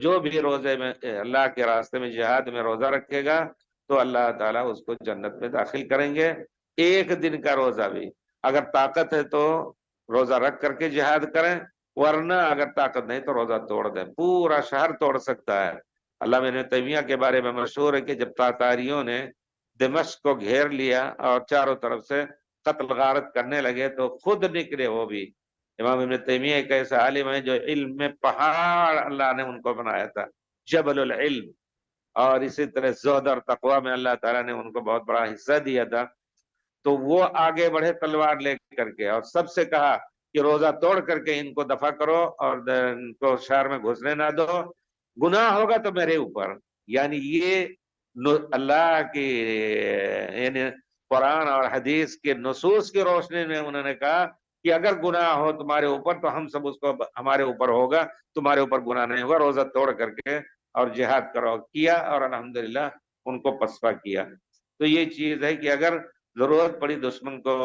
جو بھی روزے میں اللہ کے راستے میں جہاد میں روزہ رکھے گا تو اللہ تعالیٰ اس کو جنت میں داخل کریں گے۔ ایک دن کا روزہ بھی، اگر طاقت ہے تو روزہ رکھ کر کے جہاد کریں، ورنہ اگر طاقت نہیں تو روزہ توڑ دیں۔ پورا شہر توڑ سکتا ہے۔ علامہ ابن تیمیہ کے بارے میں مشہور ہے کہ جب تاتاریوں نے دمشق کو گھیر لیا اور چاروں طرف سے قتل غارت کرنے لگے تو خود نکلے وہ بھی۔ امام ابن تیمیہ ایک ایسا عالم ہے جو علم میں پہاڑ اللہ نے ان کو بنایا تھا، جبل العلم، اور اسی طرح زہد اور تقوی میں اللہ تعالیٰ نے ان کو بہت بڑا حصہ دیا تھا۔ تو وہ آگے بڑھے تلوار لے کر کے، اور سب سے کہا کہ روزہ توڑ کر کے ان کو دفع کرو اور ان کو شہر میں گھسنے نہ دو، گناہ ہوگا تو میرے اوپر۔ یعنی یہ اللہ کی یعنی قرآن اور حدیث کے نصوص کی روشنی میں انہوں نے کہا کہ اگر گناہ ہو تمہارے اوپر تو ہم سب اس کو ہمارے اوپر ہوگا، تمہارے اوپر گناہ نہیں ہوگا، روزہ توڑ کر کے اور جہاد کرو کیا، اور الحمدللہ ان کو پسپا کیا۔ تو یہ چیز ہے کہ اگر ضرورت پڑی دشمن کو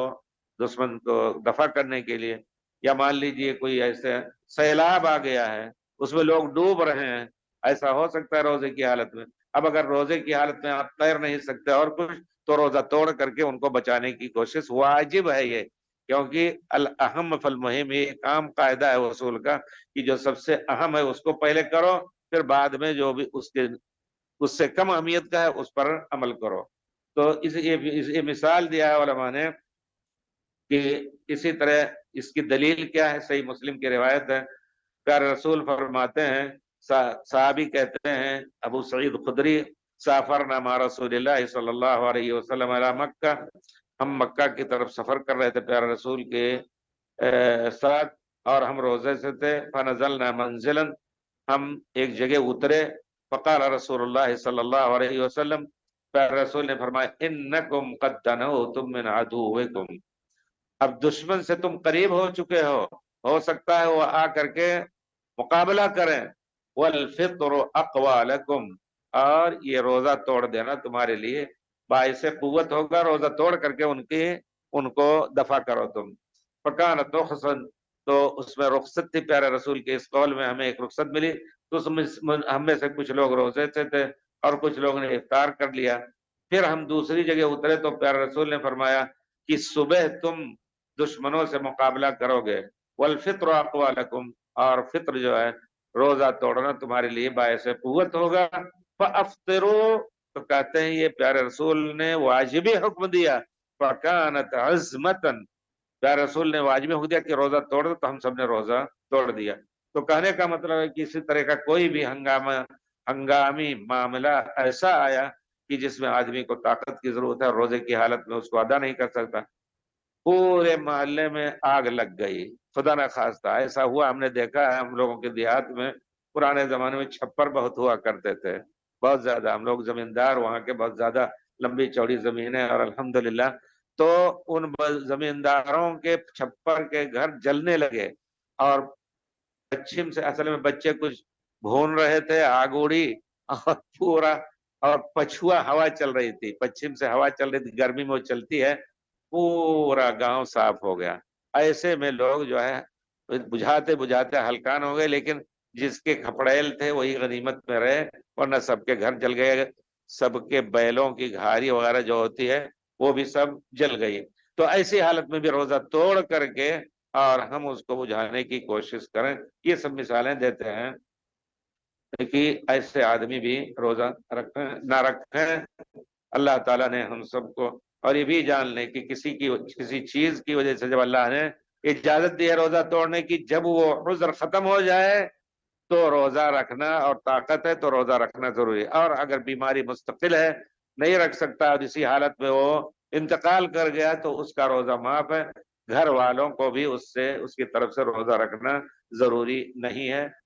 دفع کرنے کے لیے، یا مان لیجئے کوئی ایسے سیلاب آ گیا ہے اس میں لوگ ڈوب رہے ہیں، ایسا ہو سکتا ہے روزے کی حالت میں۔ اب اگر روزے کی حالت میں آپ تیر نہیں سکتے اور کچھ، تو روزہ توڑ کر کے ان کو بچانے کی کوشش واجب ہے یہ، کیونکہ الاہم فالمہم، یہ ایک عام قاعدہ ہے اصول کا کہ جو سب سے اہم ہے اس کو پہلے کرو، پھر بعد میں جو بھی اس سے کم اہمیت کا ہے اس پر عمل کرو۔ تو یہ مثال دیا ہے علماء نے کہ اسی طرح اس کی دلیل کیا ہے؟ صحیح مسلم کی روایت ہے، پیارے رسول فرماتے ہیں، صحابی کہتے ہیں ابو سعید خدری، سافرنا مع رسول اللہ صلی اللہ علیہ وسلم علی مکہ، ہم مکہ کی طرف سفر کر رہے تھے پیارے رسول کے ساتھ، اور ہم روزے سے تھے، فنزلنا منزلا، ہم ایک جگہ اترے، فقال رسول اللہ صلی اللہ علیہ وسلم، پیارے رسول نے فرمایا، انکم قد دنوتم من عدوکم، اب دشمن سے تم قریب ہو چکے ہو سکتا ہے وہ آ کر کے مقابلہ کریں، والفطر اقوی لکم، اور یہ روزہ توڑ دینا تمہارے لیے باعث قوت ہوگا، روزہ توڑ کر کے ان کو دفع کرو تم۔ فکانت رخصت، تو اس میں رخصت تھی پیارے رسول کے اس قول میں، ہمیں ایک رخصت ملی، تو اس میں ہم میں سے کچھ لوگ روزے سے تھے اور کچھ لوگوں نے افطار کر لیا۔ پھر ہم دوسری جگہ اترے تو پیارے رسول نے فرمایا کہ صبح تم دشمنوں سے مقابلہ کرو گے، والفطر اقوی لکم، اور فطر جو ہے روزہ توڑنا تمہارے لیے باعث قوت ہوگا، فافطروا، تو کہتے ہیں یہ پیارے رسول نے واجبی حکم دیا، فکانت عزمتا، پیارے رسول نے واجبی حکم دیا کہ روزہ توڑ دو، تو ہم سب نے روزہ توڑ دیا۔ تو کہنے کا مطلب ہے کہ اسی طرح کا کوئی بھی ہنگامی معاملہ ایسا آیا کہ جس میں آدمی کو طاقت کی ضرورت ہے اور روزے کی حالت میں اس کو ادا نہیں کر سکتا، پورے محلے میں آگ لگ گئی، خدا نہ خواستہ ایسا ہوا، ہم نے دیکھا ہے، ہم لوگوں کے دیہات میں پرانے زمانے میں چھپر بہت ہوا کرتے تھے، بہت زیادہ، ہم لوگ زمیندار وہاں کے، بہت زیادہ لمبی چوڑی زمینیں، اور الحمدللہ تو ان زمینداروں کے چھپر کے گھر جلنے لگے، اور پچھم سے، اصل میں بچے کچھ بھون رہے تھے، آگ اڑی، اور پورا، اور پچھوا ہوا چل رہی تھی، پچھم سے ہوا چل رہی تھی، گرمی میں وہ چلتی ہے، پورا گاؤں صاف ہو گیا۔ ایسے میں لوگ جو ہے بجھاتے بجھاتے ہلکان ہو گئے، لیکن جس کے کھپڑیل تھے وہی غنیمت میں رہے، ورنہ سب کے گھر جل گئے، سب کے بیلوں کی گھاری وغیرہ جو ہوتی ہے وہ بھی سب جل گئی۔ تو ایسی حالت میں بھی روزہ توڑ کر کے اور ہم اس کو بجھانے کی کوشش کریں، یہ سب مثالیں دیتے ہیں کہ ایسے آدمی بھی روزہ رکھیں نہ رکھیں۔ اللہ تعالیٰ نے ہم سب کو، اور یہ بھی جان لیں کہ کسی چیز کی وجہ سے جب اللہ نے اجازت دی ہے روزہ توڑنے کی، جب وہ عذر ختم ہو جائے تو روزہ رکھنا، اور طاقت ہے تو روزہ رکھنا ضروری ہے، اور اگر بیماری مستقل ہے نہیں رکھ سکتا اور اسی حالت میں وہ انتقال کر گیا تو اس کا روزہ معاف ہے، گھر والوں کو بھی اس کی طرف سے روزہ رکھنا ضروری نہیں ہے۔